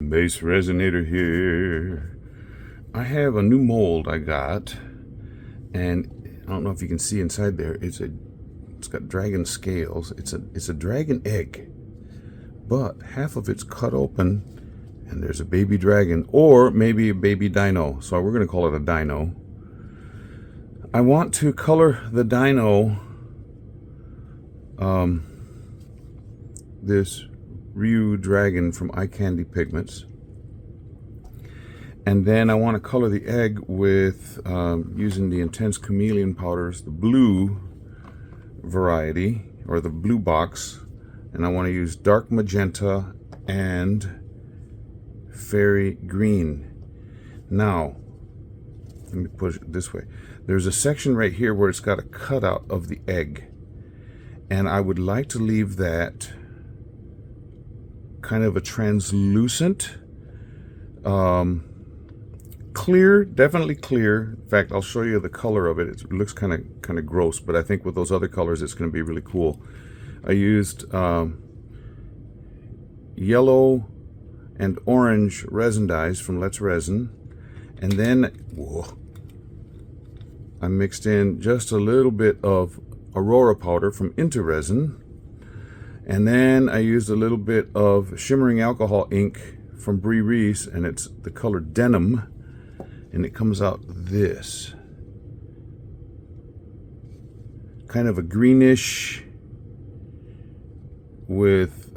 BassResinator here. I have a new mold I got, and I don't know if you can see inside there. It's got dragon scales. It's a dragon egg, but half of it's cut open, and there's a baby dragon, or maybe a baby dino. So we're gonna call it a dino. I want to color the dino this Ryu Dragon from Eye Candy Pigments, and then I want to color the egg with using the Intense Chameleon powders, the blue variety or the blue box, and I want to use dark magenta and fairy green. Now let me push it this way. There's a section right here where it's got a cutout of the egg, and I would like to leave that kind of a translucent, clear, definitely clear. In fact, I'll show you the color of it. It looks kind of gross, but I think with those other colors it's going to be really cool. I used yellow and orange resin dyes from Let's Resin, and then I mixed in just a little bit of Aurora powder from Into Resin, and then I used a little bit of shimmering alcohol ink from Brie Reese, and it's the color Denim, and it comes out this kind of a greenish with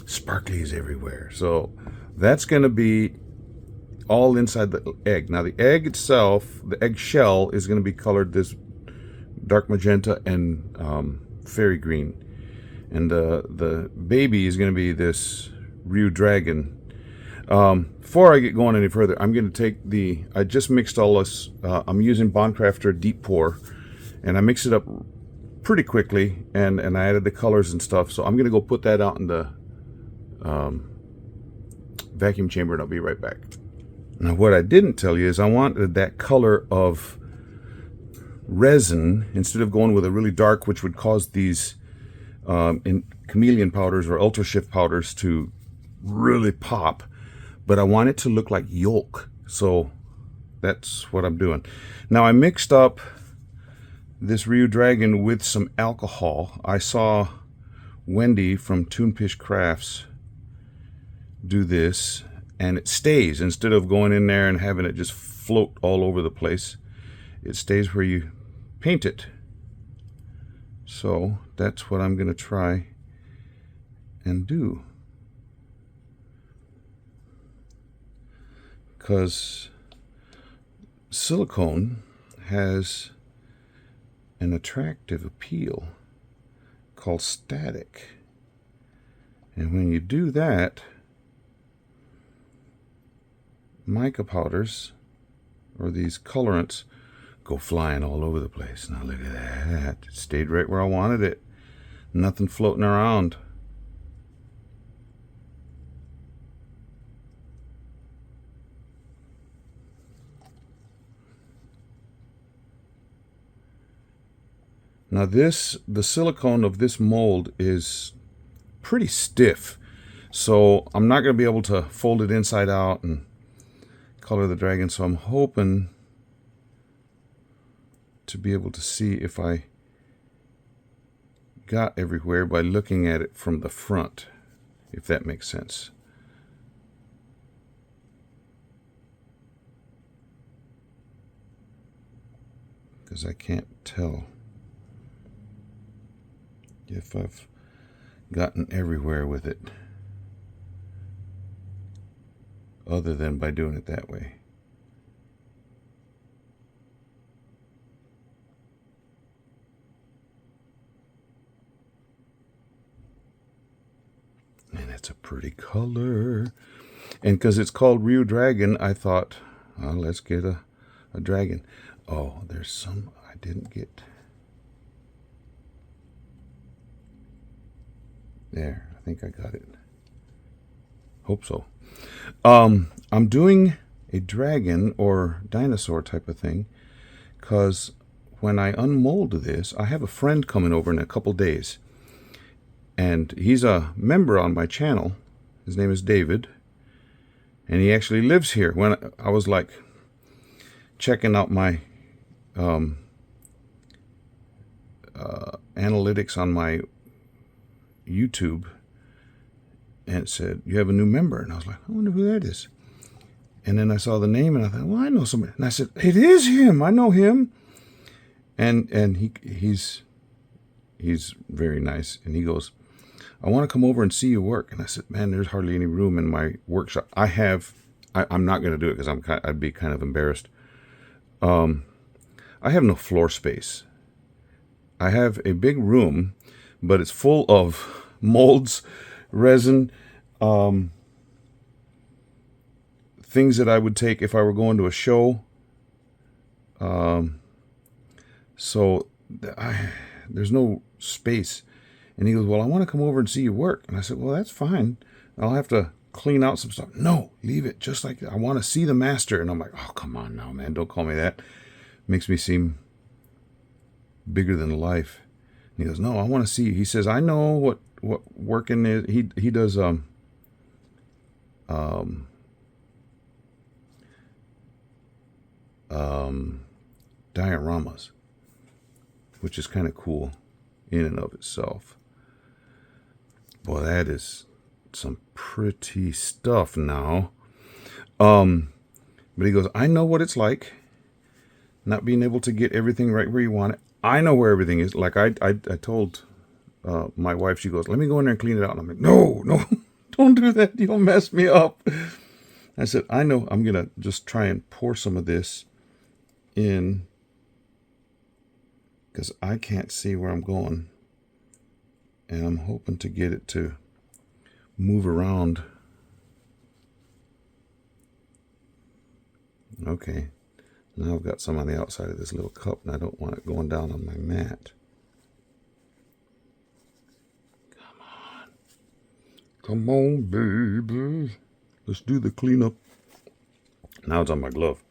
sparklies everywhere. So that's going to be all inside the egg. Now the egg itself, the egg shell, is going to be colored this dark magenta and fairy green, and the baby is going to be this Ryu Dragon. Before I get going any further, I'm going to take I just mixed all this. I'm using Bondcrafter Deep Pour, and I mixed it up pretty quickly, and I added the colors and stuff. So I'm going to go put that out in the vacuum chamber, and I'll be right back. Now what I didn't tell you is I wanted that color of resin, instead of going with a really dark, which would cause these chameleon powders or ultra shift powders to really pop, but I want it to look like yolk. So that's what I'm doing. Now I mixed up this Ryu Dragon with some alcohol. I saw Wendy from Toonfish Crafts do this, and it stays. Instead of going in there and having it just float all over the place, it stays where you paint it. So that's what I'm going to try and do, because silicone has an attractive appeal called static, and when you do that, mica powders or these colorants go flying all over the place. Now look at that. It stayed right where I wanted it. Nothing floating around. Now the silicone of this mold is pretty stiff, so I'm not going to be able to fold it inside out and color the dragon. So I'm hoping to be able to see if I got everywhere by looking at it from the front, if that makes sense. Because I can't tell if I've gotten everywhere with it other than by doing it that way. And it's a pretty color. And because it's called Ryu Dragon, I thought, well, let's get a dragon. Oh, there's some I didn't get. There, I think I got it. Hope so. I'm doing a dragon or dinosaur type of thing because when I unmold this, I have a friend coming over in a couple days, and he's a member on my channel, His name is David. And he actually lives here. When I was like checking out my analytics on my YouTube, and it said, you have a new member. And I was like, I wonder who that is. And then I saw the name and I thought, well, I know somebody. And I said, it is him. I know him. And he's very nice. And he goes, I want to come over and see you work. And I said, man, there's hardly any room in my workshop. I'm not going to do it because I'd be kind of embarrassed. I have no floor space. I have a big room, but it's full of molds, resin, things that I would take if I were going to a show. So there's no space. And he goes, well, I want to come over and see you work. And I said, well, that's fine. I'll have to clean out some stuff. No, leave it just like that. I want to see the master. And I'm like, oh, come on now, man. Don't call me that. Makes me seem bigger than life. And he goes, no, I want to see you. He says, I know what working is. He does dioramas, which is kind of cool in and of itself. Boy, that is some pretty stuff now. But he goes, I know what it's like not being able to get everything right where you want it. I know where everything is. Like I told my wife, she goes, let me go in there and clean it out. And I'm like, no, don't do that. You'll mess me up. I said, I know. I'm going to just try and pour some of this in because I can't see where I'm going. And I'm hoping to get it to move around. Okay. Now I've got some on the outside of this little cup, and I don't want it going down on my mat. Come on. Come on, baby. Let's do the cleanup. Now it's on my glove.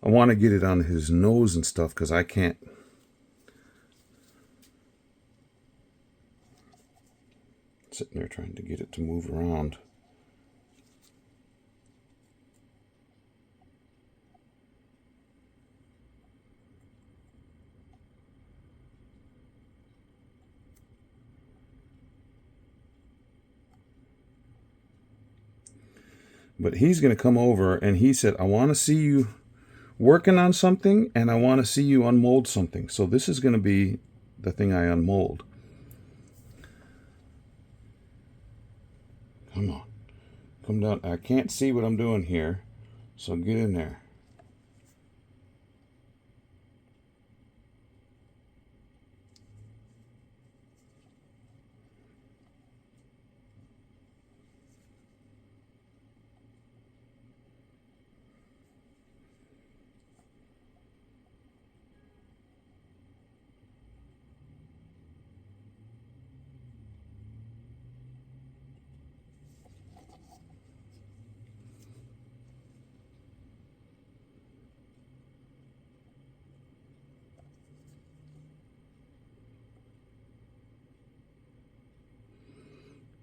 I want to get it on his nose and stuff because I can't. Sitting there trying to get it to move around. But he's going to come over, and he said, I want to see you working on something, and I want to see you unmold something. So this is going to be the thing I unmold. Come on. Come down. I can't see what I'm doing here, so get in there.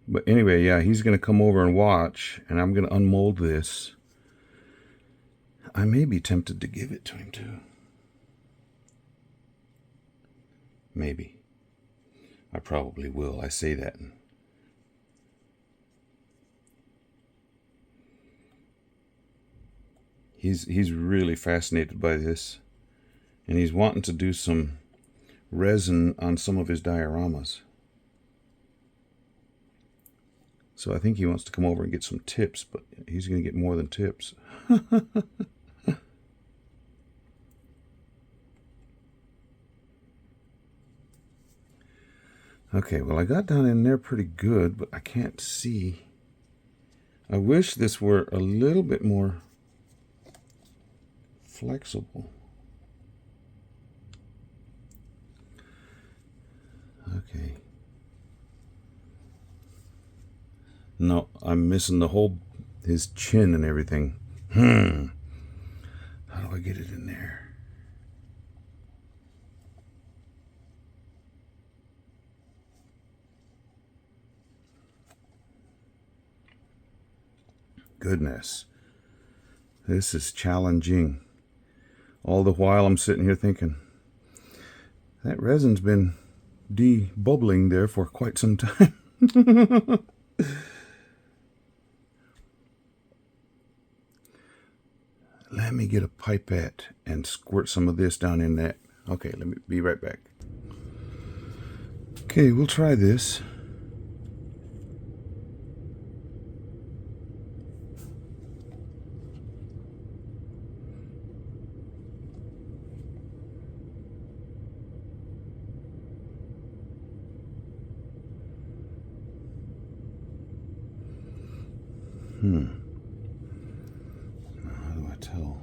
But anyway, yeah, he's going to come over and watch, and I'm going to unmold this. I may be tempted to give it to him, too. Maybe. I probably will. I say that. He's really fascinated by this, and he's wanting to do some resin on some of his dioramas. So I think he wants to come over and get some tips, but he's going to get more than tips. Okay, well, I got down in there pretty good, but I can't see. I wish this were a little bit more flexible. Okay. No, I'm missing his chin and everything. How do I get it in there? goodness. This is challenging. All the while I'm sitting here thinking, that resin's been de-bubbling there for quite some time. Let me get a pipette and squirt some of this down in that. Okay, let me be right back. Okay, we'll try this. How do I tell?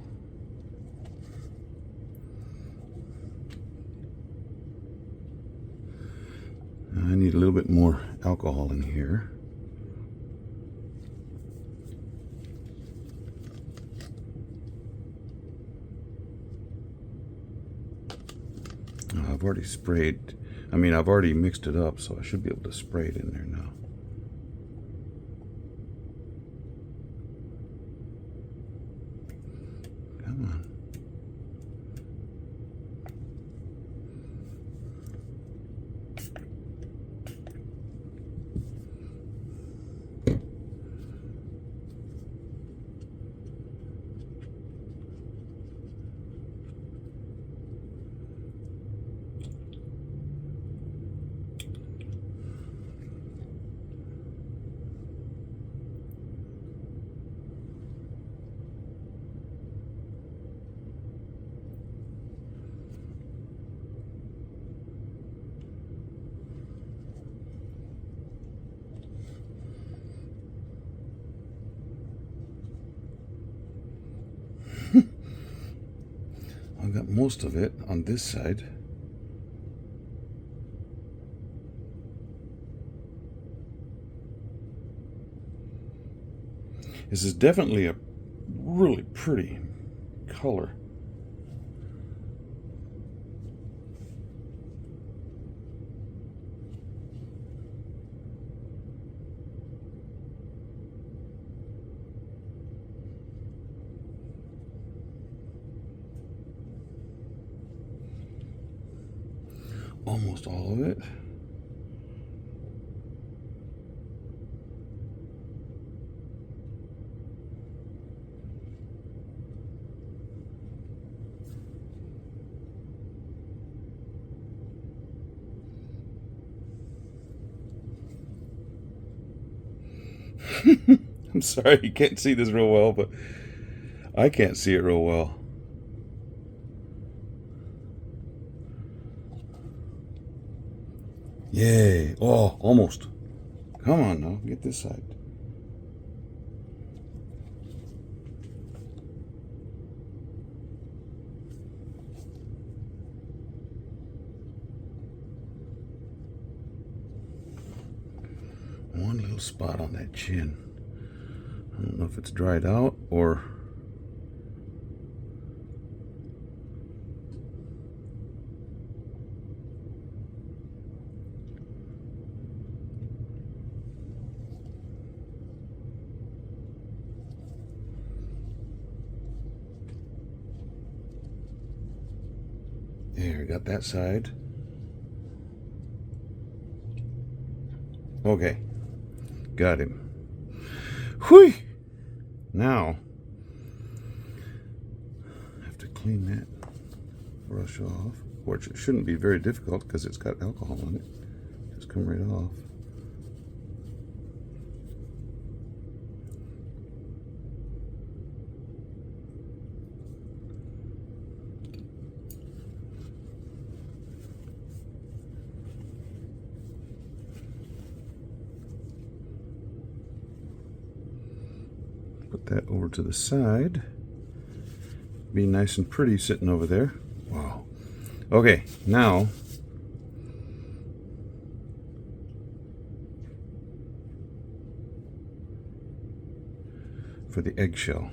I need a little bit more alcohol in here. I've already sprayed. I've already mixed it up, so I should be able to spray it in there now. Come on. I've got most of it on this side. This is definitely a really pretty color. Almost all of it. I'm sorry you can't see this real well, but I can't see it real well. Yay. Oh, almost. Come on now, get this side. One little spot on that chin. I don't know if it's dried out or... There, got that side. Okay, got him. Whew! Now, I have to clean that brush off, which it shouldn't be very difficult because it's got alcohol on it. Just come right off. Put that over to the side. Be nice and pretty sitting over there. Wow. Okay, now for the eggshell.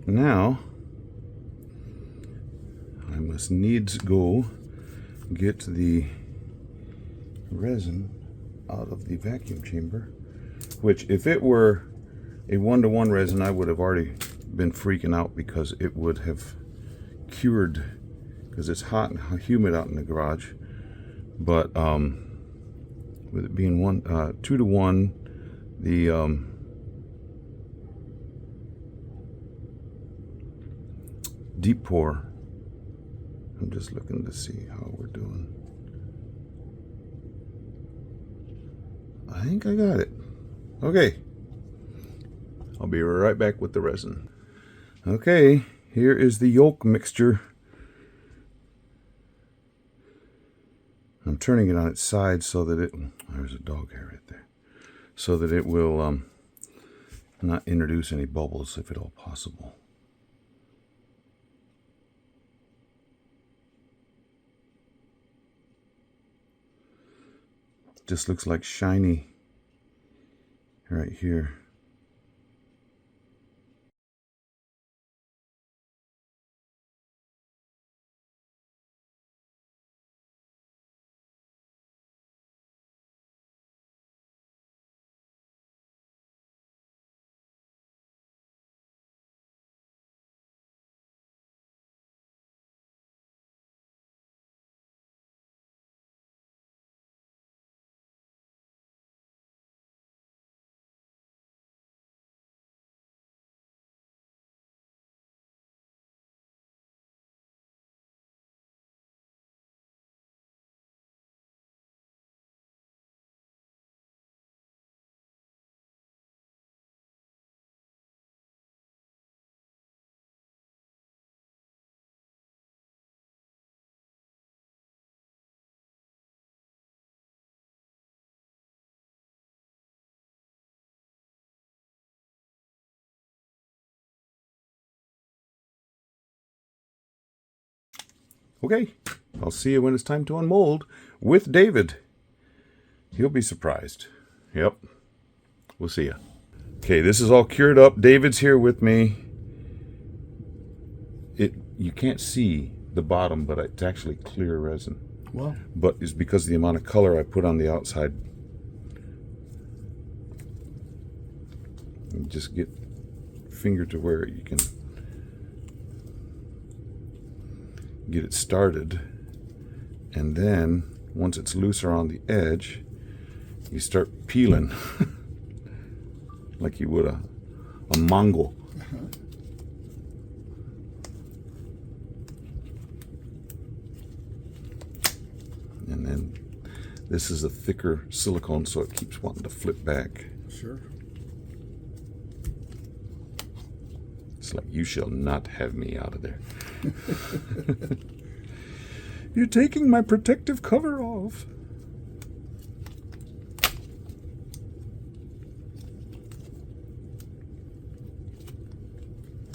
Now, I must needs go get the resin out of the vacuum chamber, which if it were a 1-to-1 resin, I would have already been freaking out because it would have cured, because it's hot and humid out in the garage. But with it being 2-to-1, the deep pour, I'm just looking to see how we're doing. I think I got it. Okay, I'll be right back with the resin. Okay, here is the yolk mixture. I'm turning it on its side so that it, there's a dog hair right there, so that it will not introduce any bubbles if at all possible. Just looks like shiny right here. Okay, I'll see you when it's time to unmold with David. He'll be surprised. Yep, we'll see you. Okay, this is all cured up. David's here with me. You can't see the bottom, but it's actually clear resin. Wow. But it's because of the amount of color I put on the outside. And just get finger to where you can get it started, and then once it's looser on the edge, you start peeling like you would a mango. And then this is a thicker silicone, so it keeps wanting to flip back. Sure. It's like, you shall not have me out of there. You're taking my protective cover off.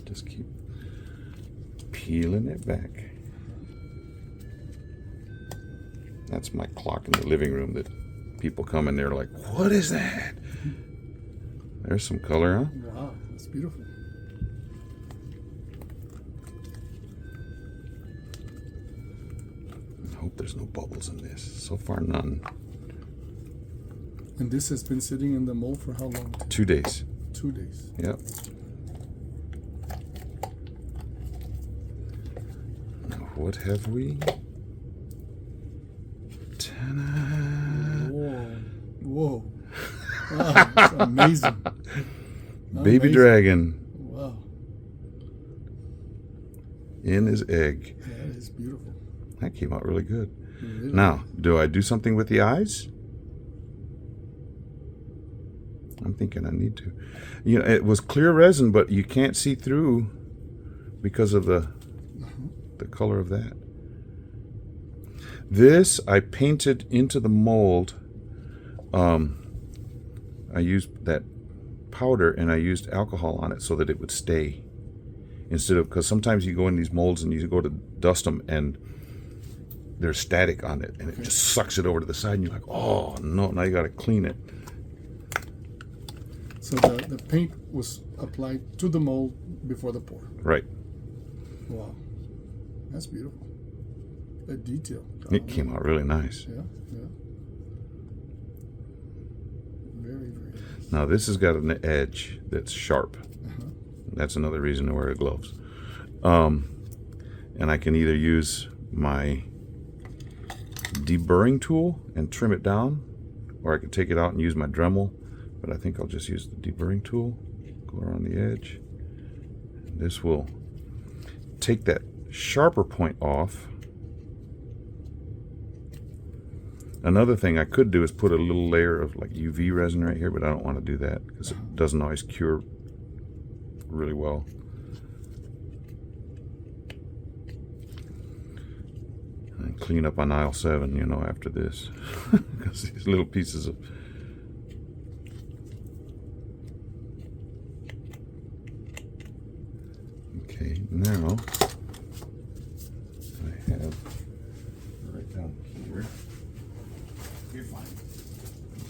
Just keep peeling it back. That's my clock in the living room that people come in there like, what is that? There's some color, huh? Wow, that's beautiful. I hope there's no bubbles in this. So far, none. And this has been sitting in the mold for how long? 2 days. 2 days. Yep. Now, what have we? Ta-da! Whoa. Whoa. Wow, that's amazing. Baby Amazing. dragon Wow. in his egg. That is beautiful. That came out really good. Really? Now, do I do something with the eyes? I'm thinking I need to. You know, it was clear resin, but you can't see through because of the color of that. This I painted into the mold. I used that powder and I used alcohol on it so that it would stay. Instead of, because sometimes you go in these molds and you go to dust them and there's static on it and it just sucks it over to the side and you're like, oh no, now you got to clean it. So the paint was applied to the mold before the pour. Right. Wow, that's beautiful. That detail. It came out really nice. Yeah, yeah. Very, very nice. Now this has got an edge that's sharp. That's another reason to wear the gloves. And I can either use my deburring tool and trim it down, or I could take it out and use my Dremel, but I think I'll just use the deburring tool, go around the edge. This will take that sharper point off. Another thing I could do is put a little layer of like UV resin right here, but I don't want to do that because it doesn't always cure really well. And clean up on aisle 7, you know, after this, because these little pieces of okay, now I have right down here. You're fine. I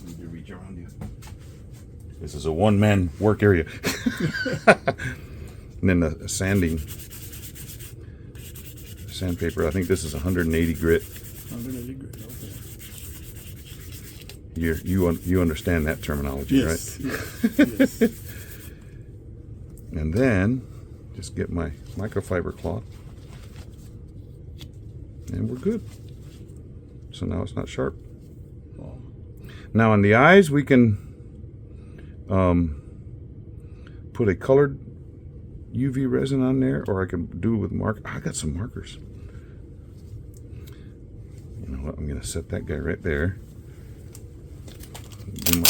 need to reach around you. This is a one-man work area. And then the sandpaper. I think this is 180 grit. 180 grit. Okay. You understand that terminology, Yes. right? Yes. Yes. And then just get my microfiber cloth, and we're good. So now it's not sharp. Wow. Now on the eyes, we can put a colored UV resin on there, or I can do it with mark. I got some markers. You know what? I'm going to set that guy right there. Do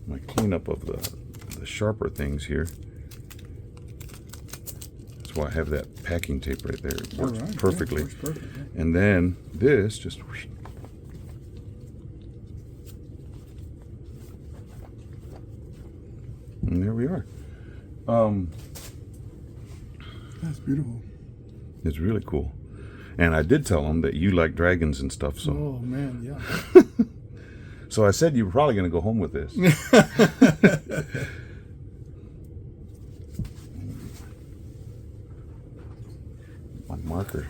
my cleanup of the sharper things here. That's why I have that packing tape right there. It works perfectly. Yeah, works perfect, yeah. And then this just whoosh. And there we are. That's beautiful. It's really cool. And I did tell them that you like dragons and stuff, so. Oh man, yeah. So I said you were probably going to go home with this. My marker.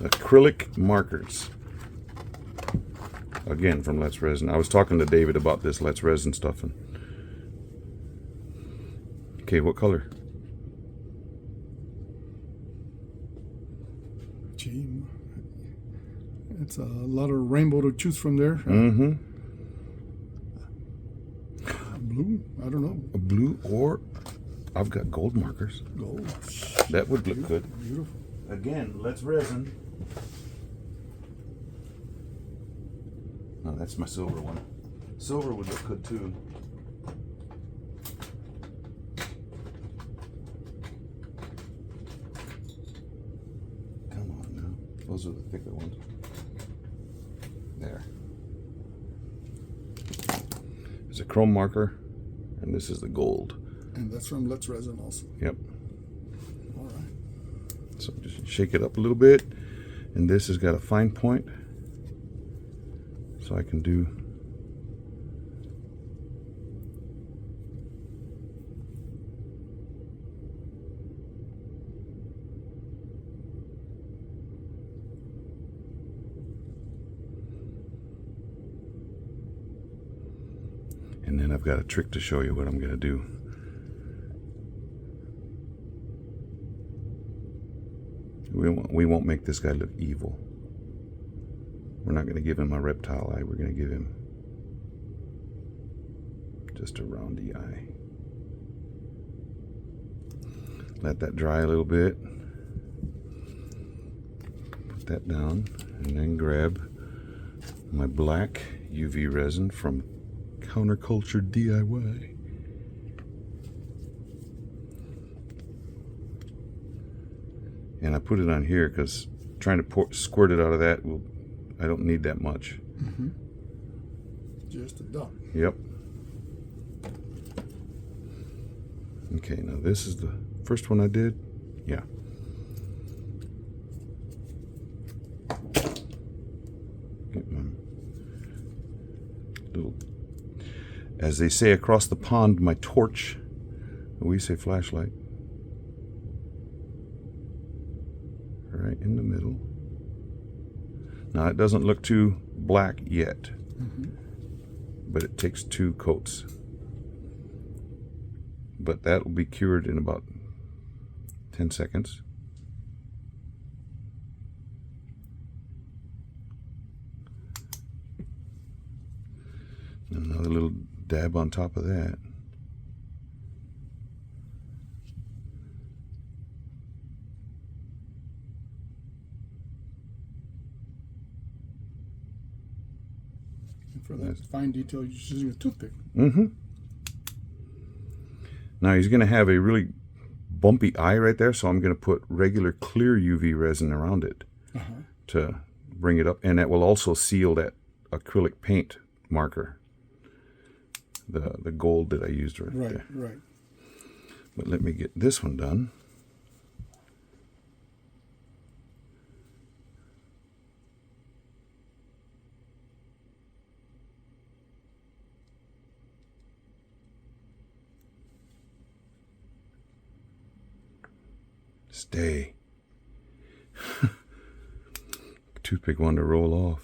Acrylic markers. Again, from Let's Resin. I was talking to David about this Let's Resin stuff. And okay, what color? Gee, it's a lot of rainbow to choose from there. Mm-hmm. Blue? I don't know. A blue, or I've got gold markers. Gold. That would look good. Beautiful. Again, Let's Resin. No, that's my silver one. Silver would look good too. Come on now. Those are the thicker ones. There. There's a chrome marker, and this is the gold. And that's from Let's Resin also. Yep. All right. So just shake it up a little bit, and this has got a fine point. So I can do and then I've got a trick to show you what I'm going to do. We won't make this guy look evil. We're not going to give him a reptile eye. We're going to give him just a roundy eye. Let that dry a little bit. Put that down, and then grab my black UV resin from Counterculture DIY. And I put it on here because trying to squirt it out of that will. I don't need that much. Mm-hmm. Just a dot. Yep. Okay, now this is the first one I did. Yeah. Get my little, as they say across the pond, my torch. We say flashlight. Right in the middle. Now it doesn't look too black yet, but it takes 2 coats. But that will be cured in about 10 seconds. Another little dab on top of that. And for that fine detail, you're just using a toothpick. Now he's going to have a really bumpy eye right there, so I'm going to put regular clear UV resin around it to bring it up, and that will also seal that acrylic paint marker, the gold that I used right there. Right. But let me get this one done. Stay. Toothpick wanted to roll off.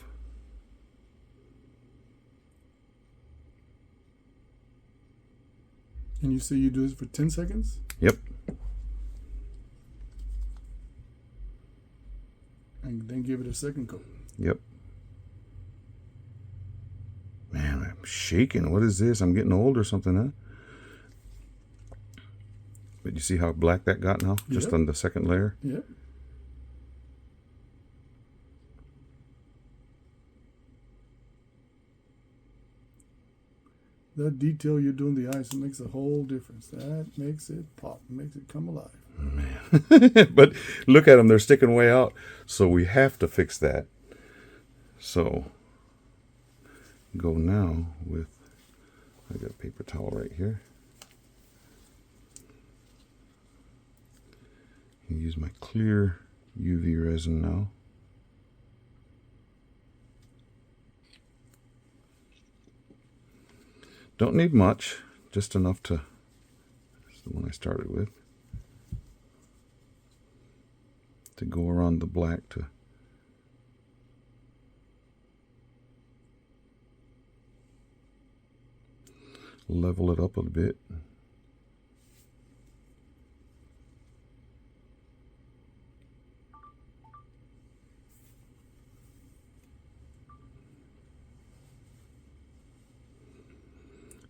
And you say you do this for 10 seconds? Yep. And then give it a second coat. Yep. Man, I'm shaking. What is this? I'm getting old or something, huh? But you see how black that got now? Just on the second layer? Yep. That detail you do in the eyes makes a whole difference. That makes it pop, makes it come alive. Man. But look at them, they're sticking way out. So we have to fix that. So go now with, I got a paper towel right here. Use my clear UV resin now. Don't need much, just enough to, that's the one I started with, to go around the black to level it up a bit.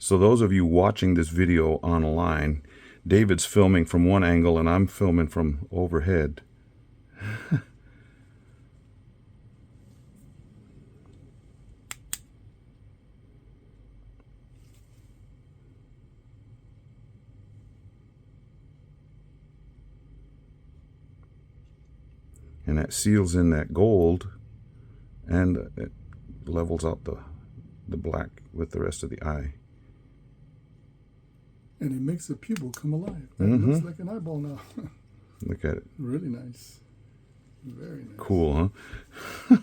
So those of you watching this video online, David's filming from one angle and I'm filming from overhead. And that seals in that gold and it levels out the black with the rest of the eye. And it makes the pupil come alive. That looks like an eyeball now. Look at it. Really nice. Very nice. Cool, huh?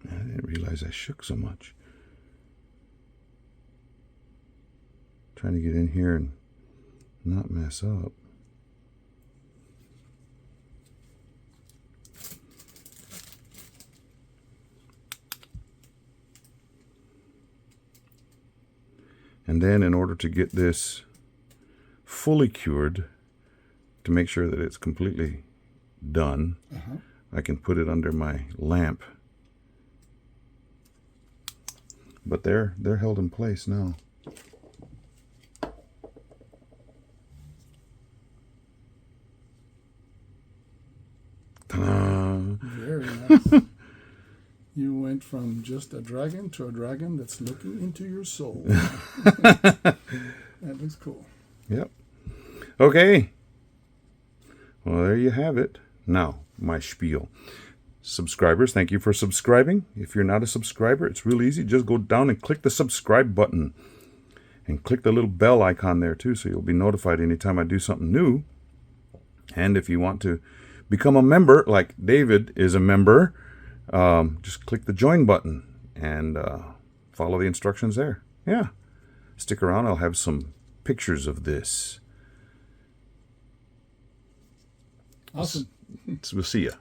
I didn't realize I shook so much. Trying to get in here and not mess up. And then in order to get this fully cured, to make sure that it's completely done, I can put it under my lamp. But they're held in place now. Ta-da! Very nice. You went from just a dragon to a dragon that's looking into your soul. That looks cool. Yep. Okay. Well, there you have it. Now, my spiel. Subscribers, thank you for subscribing. If you're not a subscriber, it's real easy. Just go down and click the subscribe button. And click the little bell icon there too, so you'll be notified anytime I do something new. And if you want to become a member, like David is a member, just click the join button and follow the instructions there. Yeah. Stick around. I'll have some pictures of this. Awesome. So we'll see you.